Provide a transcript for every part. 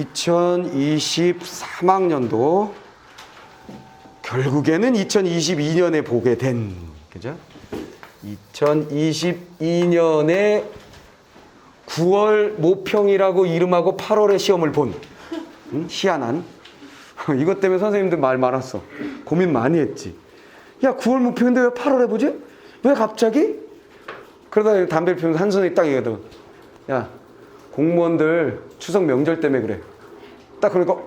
2023학년도 결국에는 2022년에 보게 된, 그죠? 2022년에 9월 모평이라고 이름하고 8월에 시험을 본 희한한 이것 때문에 선생님들 말 많았어. 고민 많이 했지. 야, 9월 모평인데 왜 8월에 보지? 왜 갑자기? 그러다 담배 피우면서 한 손에 딱 얘기하더라. 야, 공무원들 추석 명절 때문에 그래. 딱 그러니까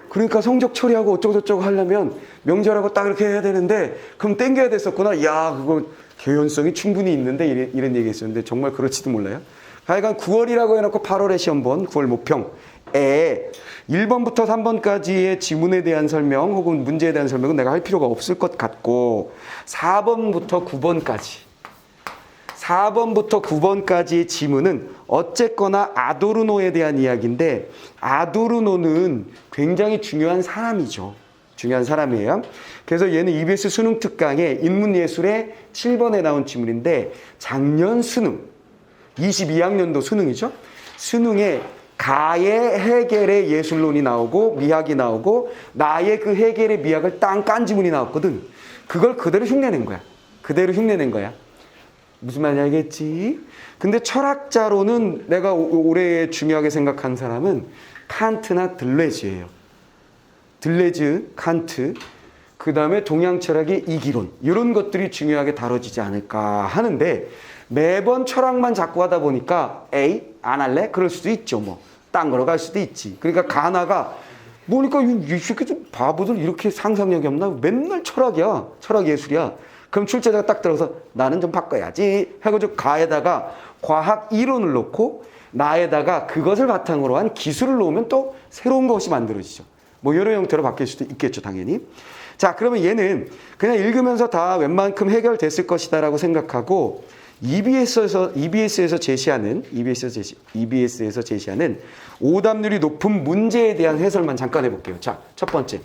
그러니까 성적 처리하고 어쩌고저쩌고 하려면 명절하고 딱 이렇게 해야 되는데 그럼 땡겨야 됐었구나. 야, 그거 개연성이 충분히 있는데 이런 얘기 했었는데 정말 그럴지도 몰라요. 하여간 9월이라고 해놓고 8월에 시험 본 9월 모평에 1번부터 3번까지의 지문에 대한 설명 혹은 문제에 대한 설명은 내가 할 필요가 없을 것 같고 4번부터 9번까지의 지문은 어쨌거나 아도르노에 대한 이야기인데 아도르노는 굉장히 중요한 사람이죠. 중요한 사람이에요. 그래서 얘는 EBS 수능 특강에 인문예술의 7번에 나온 지문인데 작년 수능 22학년도 수능이죠. 수능에 가의 해겔의 예술론이 나오고 미학이 나오고 나의 그 해겔의 미학을 딴 지문이 나왔거든. 그걸 그대로 흉내낸 거야. 무슨 말인지 알겠지? 근데 철학자로는 내가 올해 중요하게 생각한 사람은 칸트나 들레즈예요. 들레즈, 칸트, 그 다음에 동양 철학의 이기론 이런 것들이 중요하게 다뤄지지 않을까 하는데 매번 철학만 자꾸 하다 보니까 에이 안 할래? 그럴 수도 있죠. 뭐 딴 거로 갈 수도 있지. 그러니까 가나가 뭐니까 이 새끼 좀 바보들 이렇게 상상력이 없나? 맨날 철학이야. 철학 예술이야. 그럼 출제자가 딱 들어서 나는 좀 바꿔야지 해가지고 가에다가 과학 이론을 넣고 나에다가 그것을 바탕으로 한 기술을 놓으면 또 새로운 것이 만들어지죠. 뭐 여러 형태로 바뀔 수도 있겠죠, 당연히. 자, 그러면 얘는 그냥 읽으면서 다 웬만큼 해결됐을 것이다라고 생각하고 EBS에서 제시하는 오답률이 높은 문제에 대한 해설만 잠깐 해볼게요. 자, 첫 번째.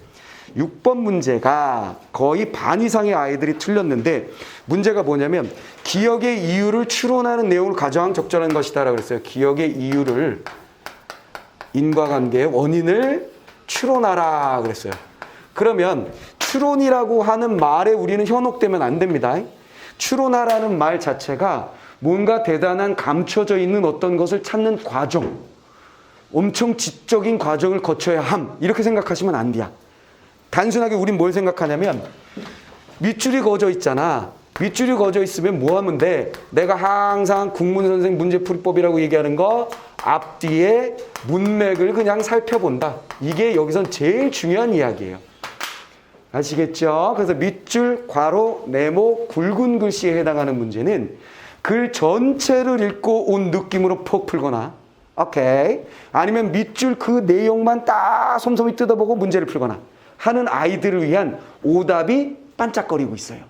6번 문제가 거의 반 이상의 아이들이 틀렸는데 문제가 뭐냐면 기억의 이유를 추론하는 내용을 가장 적절한 것이다 라고 그랬어요. 기억의 이유를 인과관계의 원인을 추론하라 그랬어요. 그러면 추론이라고 하는 말에 우리는 현혹되면 안 됩니다. 추론하라는 말 자체가 뭔가 대단한 감춰져 있는 어떤 것을 찾는 과정, 엄청 지적인 과정을 거쳐야 함 이렇게 생각하시면 안 돼요. 단순하게 우린 뭘 생각하냐면 밑줄이 그어져 있잖아. 밑줄이 그어져 있으면 뭐 하면 돼? 내가 항상 국문선생 문제풀이법이라고 얘기하는 거 앞뒤에 문맥을 그냥 살펴본다. 이게 여기선 제일 중요한 이야기예요. 아시겠죠? 그래서 밑줄, 괄호, 네모, 굵은 글씨에 해당하는 문제는 글 전체를 읽고 온 느낌으로 퍽 풀거나 오케이. 아니면 밑줄 그 내용만 딱 솜솜히 뜯어보고 문제를 풀거나 하는 아이들을 위한 오답이 반짝거리고 있어요.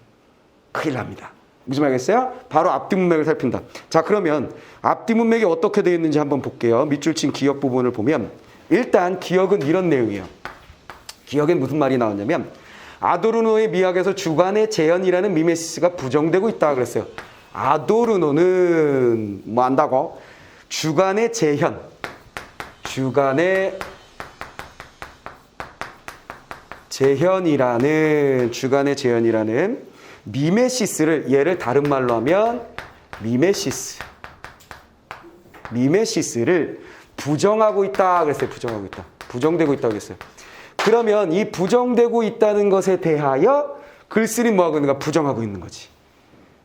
큰일 납니다. 무슨 말이겠어요? 바로 앞뒤 문맥을 살핀다. 자, 그러면 앞뒤 문맥이 어떻게 되어 있는지 한번 볼게요. 밑줄 친 기억 부분을 보면 일단 기억은 이런 내용이에요. 기억엔 무슨 말이 나왔냐면 아도르노의 미학에서 주관의 재현이라는 미메시스가 부정되고 있다 그랬어요. 아도르노는 뭐 한다고? 주관의 재현, 주관의 재현이라는 미메시스를 얘를 다른 말로 하면 미메시스를 부정하고 있다 그랬어요. 부정하고 있다. 부정되고 있다고 그랬어요. 그러면 이 부정되고 있다는 것에 대하여 글쓰리 뭐하고 있는가? 부정하고 있는 거지.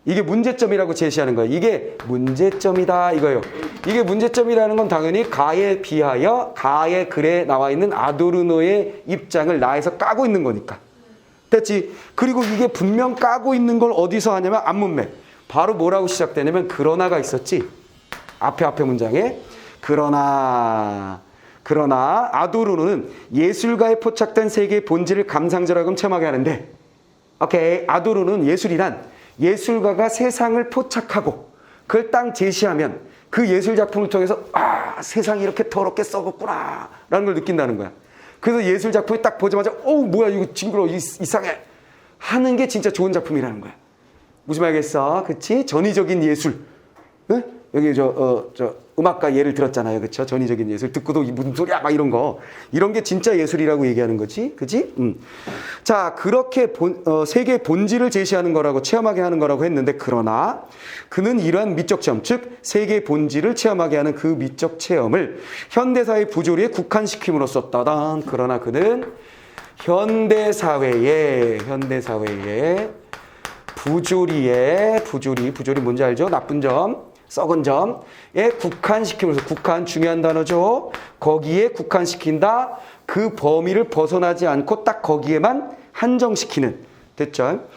이게 문제점이라고 제시하는 거예요. 이게 문제점이다 이거예요. 이게 문제점이라는 건 당연히 가에 비하여 가의 글에 나와 있는 아도르노의 입장을 나에서 까고 있는 거니까. 됐지? 그리고 이게 분명 까고 있는 걸 어디서 하냐면 앞문맥. 바로 뭐라고 시작되냐면 그러나가 있었지. 앞에 문장에 그러나 아도르노는 예술가에 포착된 세계의 본질을 감상적으로 체험하게 하는데 오케이. 아도르노는 예술이란 예술가가 세상을 포착하고 그걸 딱 제시하면 그 예술 작품을 통해서 아, 세상이 이렇게 더럽게 썩었구나 라는 걸 느낀다는 거야. 그래서 예술 작품이 딱 보자마자 뭐야 이거 징그러워 이상해 하는 게 진짜 좋은 작품이라는 거야. 무슨 말이겠어? 그치? 전위적인 예술. 네? 여기 음악가 예를 들었잖아요. 그렇죠? 전위적인 예술. 듣고도 이 무슨 소리야 막 이런 거. 이런 게 진짜 예술이라고 얘기하는 거지. 그지? 자, 그렇게 세계의 본질을 제시하는 거라고 체험하게 하는 거라고 했는데 그러나 그는 이러한 미적 체험, 즉 세계의 본질을 체험하게 하는 그 미적 체험을 현대사의 부조리에 국한시킴으로써 따단 그러나 그는 현대사회의 부조리 뭔지 알죠? 나쁜 점, 썩은 점에 국한시키면서 국한 중요한 단어죠. 거기에 국한시킨다. 그 범위를 벗어나지 않고 딱 거기에만 한정시키는. 됐죠?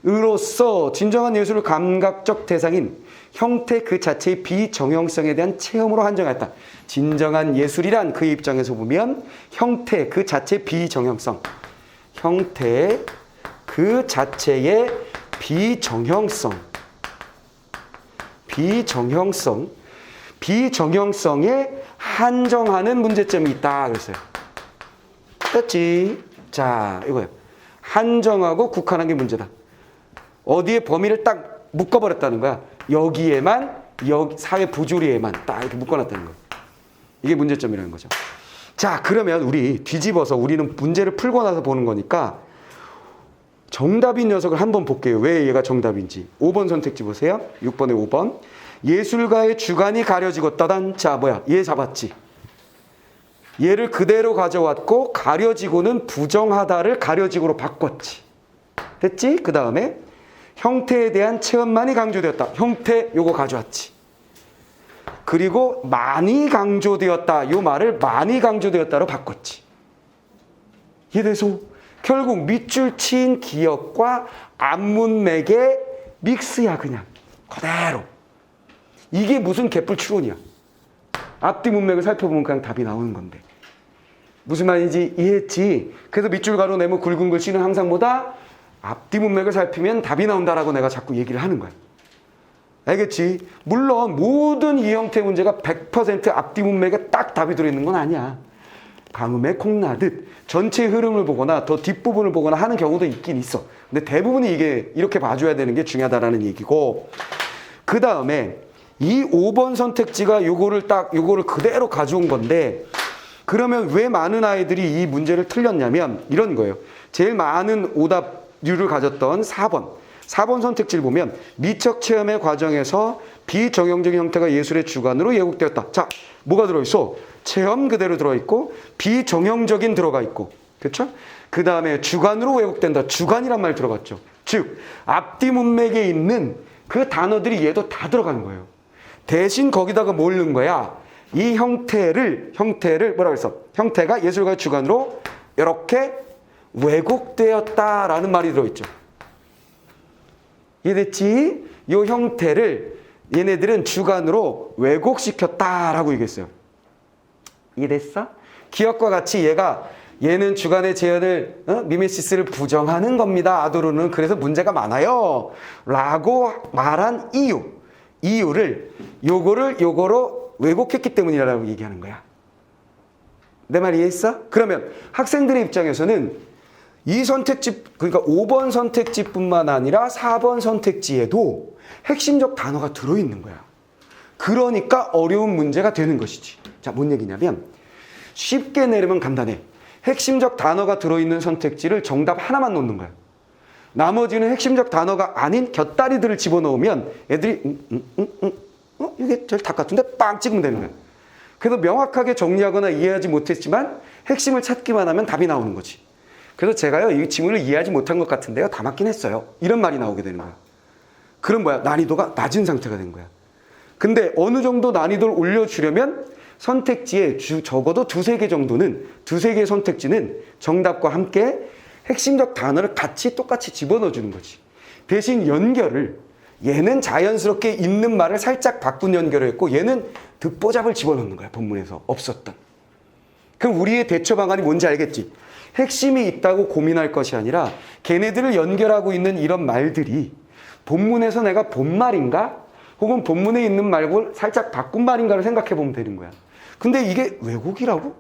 으로써 진정한 예술을 감각적 대상인 형태 그 자체의 비정형성에 대한 체험으로 한정했다. 진정한 예술이란 그의 입장에서 보면 형태 그 자체의 비정형성. 형태 그 자체의 비정형성에 한정하는 문제점이 있다 그랬어요. 됐지? 자, 이거예요. 한정하고 국한한 게 문제다. 어디에 범위를 딱 묶어버렸다는 거야. 여기에만, 사회 부조리에만 딱 이렇게 묶어놨다는 거예요. 이게 문제점이라는 거죠. 자, 그러면 우리 뒤집어서 우리는 문제를 풀고 나서 보는 거니까 정답인 녀석을 한번 볼게요. 왜 얘가 정답인지. 5번 선택지 보세요. 6번에 5번. 예술가의 주관이 가려지고 따단. 자, 뭐야? 얘 잡았지. 얘를 그대로 가져왔고 가려지고는 부정하다를 가려지고로 바꿨지. 됐지? 그 다음에 형태에 대한 체험만이 강조되었다. 형태 요거 가져왔지. 그리고 많이 강조되었다. 요 말을 많이 강조되었다로 바꿨지. 이래서 결국 밑줄 친 기억과 앞문맥의 믹스야 그냥. 그대로. 이게 무슨 개뿔 추론이야. 앞뒤 문맥을 살펴보면 그냥 답이 나오는 건데. 무슨 말인지 이해했지? 그래서 밑줄 가로 네모 굵은 글씨는 항상 뭐다? 앞뒤 문맥을 살피면 답이 나온다라고 내가 자꾸 얘기를 하는 거야. 알겠지? 물론 모든 이 형태의 문제가 100% 앞뒤 문맥에 딱 답이 들어있는 건 아니야. 가뭄에 콩나듯 전체 흐름을 보거나 더 뒷부분을 보거나 하는 경우도 있긴 있어. 근데 대부분이 이게 이렇게 봐줘야 되는 게 중요하다라는 얘기고, 그 다음에 이 5번 선택지가 요거를 그대로 가져온 건데, 그러면 왜 많은 아이들이 이 문제를 틀렸냐면 이런 거예요. 제일 많은 오답률을 가졌던 4번 선택지를 보면 미적 체험의 과정에서 비정형적인 형태가 예술의 주관으로 왜곡되었다. 자, 뭐가 들어있어? 체험 그대로 들어있고 비정형적인 들어가 있고, 그렇죠? 그 다음에 주관으로 왜곡된다. 주관이란 말 들어갔죠. 즉 앞뒤 문맥에 있는 그 단어들이 얘도 다 들어가는 거예요. 대신 거기다가 뭘 넣은 거야? 이 형태를 뭐라고 했어? 형태가 예술가의 주관으로 이렇게 왜곡되었다라는 말이 들어있죠. 이해됐지? 이 형태를 얘네들은 주관으로 왜곡시켰다라고 얘기했어요. 이해됐어? 기억과 같이 얘는 주관의 재현을 미메시스를 부정하는 겁니다. 아도르는 그래서 문제가 많아요. 라고 말한 이유를 요거로 왜곡했기 때문이라고 얘기하는 거야. 내 말 이해했어? 그러면 학생들의 입장에서는 이 선택지, 그러니까 5번 선택지뿐만 아니라 4번 선택지에도 핵심적 단어가 들어있는 거야. 그러니까 어려운 문제가 되는 것이지. 자, 뭔 얘기냐면 쉽게 내리면 간단해. 핵심적 단어가 들어있는 선택지를 정답 하나만 놓는 거야. 나머지는 핵심적 단어가 아닌 곁다리들을 집어넣으면 애들이 이게 제일 답 같은데 빵 찍으면 되는 거야. 그래서 명확하게 정리하거나 이해하지 못했지만 핵심을 찾기만 하면 답이 나오는 거지. 그래서 제가요, 이 지문을 이해하지 못한 것 같은데요, 다 맞긴 했어요. 이런 말이 나오게 되는 거야. 그럼 뭐야? 난이도가 낮은 상태가 된 거야. 근데 어느 정도 난이도를 올려주려면 선택지에 적어도 두세 개 정도는, 두세 개의 선택지는 정답과 함께 핵심적 단어를 똑같이 집어넣어주는 거지. 대신 연결을, 얘는 자연스럽게 있는 말을 살짝 바꾼 연결을 했고 얘는 듣보잡을 집어넣는 거야. 본문에서 없었던. 그럼 우리의 대처 방안이 뭔지 알겠지? 핵심이 있다고 고민할 것이 아니라 걔네들을 연결하고 있는 이런 말들이 본문에서 내가 본 말인가? 혹은 본문에 있는 말을 살짝 바꾼 말인가를 생각해 보면 되는 거야. 근데 이게 왜곡이라고?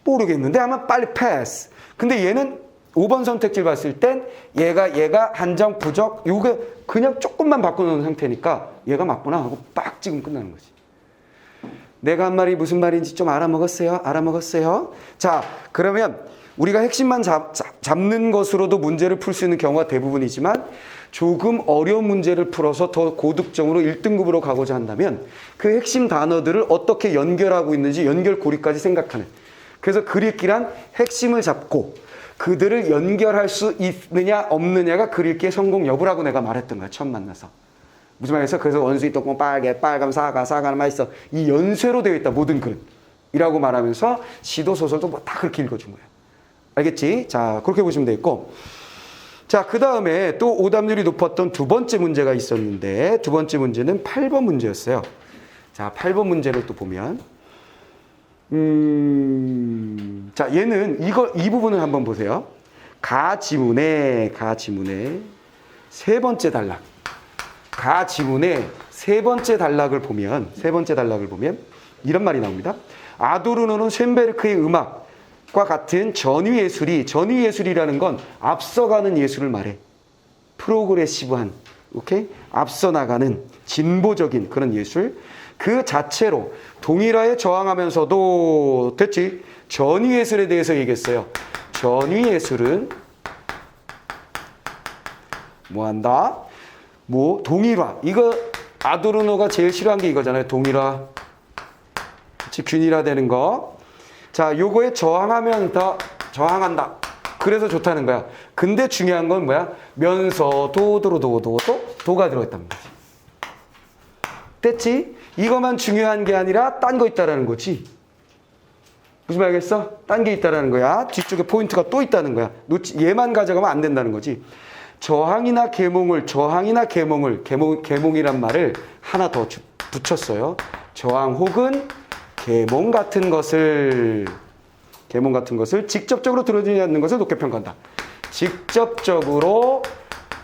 모르겠는데 아마 빨리 패스. 근데 얘는 5번 선택지를 봤을 땐 얘가 한정, 부적, 요게 그냥 조금만 바꿔놓은 상태니까 얘가 맞구나 하고 빡 찍으면 끝나는 거지. 내가 한 말이 무슨 말인지 좀 알아먹었어요? 알아먹었어요? 자, 그러면 우리가 핵심만 잡는 것으로도 문제를 풀 수 있는 경우가 대부분이지만 조금 어려운 문제를 풀어서 더 고득점으로 1등급으로 가고자 한다면 그 핵심 단어들을 어떻게 연결하고 있는지 연결고리까지 생각하는. 그래서 글읽기란 핵심을 잡고 그들을 연결할 수 있느냐 없느냐가 글읽기의 성공 여부라고 내가 말했던 거야. 처음 만나서. 무슨 말이겠어? 그래서 원숭이 똥콩 빨개, 빨감 사과, 사과는 맛있어. 이 연쇄로 되어 있다. 모든 글은. 이라고 말하면서 시도 소설도 뭐 다 그렇게 읽어준 거야. 알겠지? 자, 그렇게 보시면 되겠고. 자, 그 다음에 또 오답률이 높았던 두 번째 문제가 있었는데 두 번째 문제는 8번 문제였어요. 자, 8번 문제를 또 보면 자, 얘는 이 부분을 한번 보세요. 가지문의 세 번째 단락. 가지문의 세 번째 단락을 보면 이런 말이 나옵니다. 아도르노는 쇤베르크의 음악과 같은 전위예술이라는 건 앞서가는 예술을 말해. 프로그레시브한, 오케이? 앞서 나가는 진보적인 그런 예술. 그 자체로 동일화에 저항하면서도 됐지? 전위예술에 대해서 얘기했어요. 전위예술은 뭐한다? 뭐 동일화. 이거 아도르노가 제일 싫어한 게 이거잖아요. 동일화. 그치? 균일화되는 거. 자, 요거에 저항한다. 그래서 좋다는 거야. 근데 중요한 건 뭐야? 면서 도가 들어있단 말이지. 됐지? 이것만 중요한 게 아니라 딴 거 있다라는 거지. 무슨 말이겠어? 딴 게 있다라는 거야. 뒤쪽에 포인트가 또 있다는 거야. 얘만 가져가면 안 된다는 거지. 저항이나 계몽이란 말을 하나 더 붙였어요. 저항 혹은 계몽 같은 것을 직접적으로 드러내지 않는 것을 높게 평가한다. 직접적으로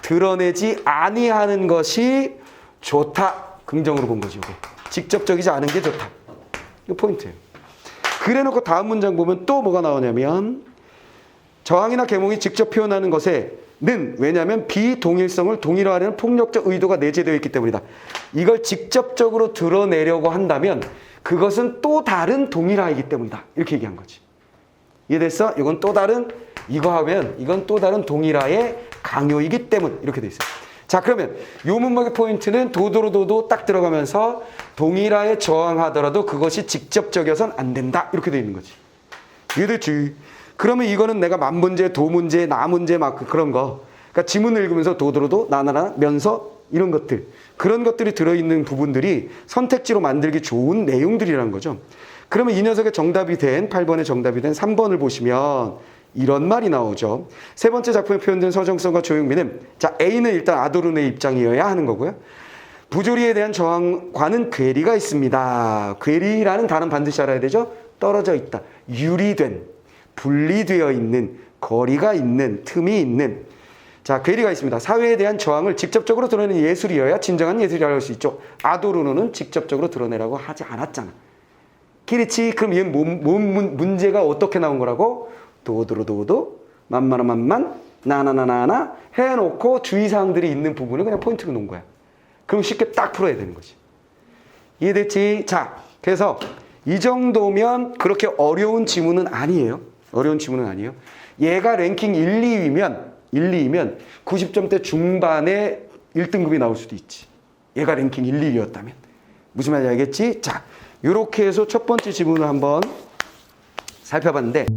드러내지 아니하는 것이 좋다. 긍정으로 본 거지, 이게. 직접적이지 않은 게 좋다. 이거 포인트예요. 그래놓고 다음 문장 보면 또 뭐가 나오냐면 저항이나 계몽이 직접 표현하는 것에는 왜냐하면 비동일성을 동일화하려는 폭력적 의도가 내재되어 있기 때문이다. 이걸 직접적으로 드러내려고 한다면 그것은 또 다른 동일화이기 때문이다. 이렇게 얘기한 거지. 이해됐어? 이건 또 다른 동일화의 강요이기 때문. 이렇게 돼 있어요. 자, 그러면 요 문맥의 포인트는 도도 딱 들어가면서 동일화에 저항하더라도 그것이 직접적이어서는 안 된다. 이렇게 돼 있는 거지. 이해됐지? 그러면 이거는 내가 만문제, 도문제, 나문제 막 그런 거. 그러니까 지문을 읽으면서 도도로도, 나나나, 면서 이런 것들. 그런 것들이 들어있는 부분들이 선택지로 만들기 좋은 내용들이라는 거죠. 그러면 이 녀석의 정답이 된 8번의 정답이 된 3번을 보시면 이런 말이 나오죠. 세 번째 작품에 표현된 서정성과 조용미는 자, A는 일단 아도르노의 입장이어야 하는 거고요. 부조리에 대한 저항과는 괴리가 있습니다. 괴리라는 단어는 반드시 알아야 되죠. 떨어져 있다. 유리된, 분리되어 있는, 거리가 있는, 틈이 있는. 자, 괴리가 있습니다. 사회에 대한 저항을 직접적으로 드러내는 예술이어야 진정한 예술이라고 할 수 있죠. 아도르노는 직접적으로 드러내라고 하지 않았잖아. 그렇지. 그럼 얘 문제가 어떻게 나온 거라고? 도도, 만만, 나나나나나 해놓고 주의사항들이 있는 부분을 그냥 포인트로 놓은 거야. 그럼 쉽게 딱 풀어야 되는 거지. 이해됐지? 자, 그래서 이 정도면 그렇게 어려운 지문은 아니에요. 얘가 랭킹 1, 2위면 90점대 중반에 1등급이 나올 수도 있지. 얘가 랭킹 1, 2위였다면. 무슨 말인지 알겠지? 자, 요렇게 해서 첫 번째 지문을 한번 살펴봤는데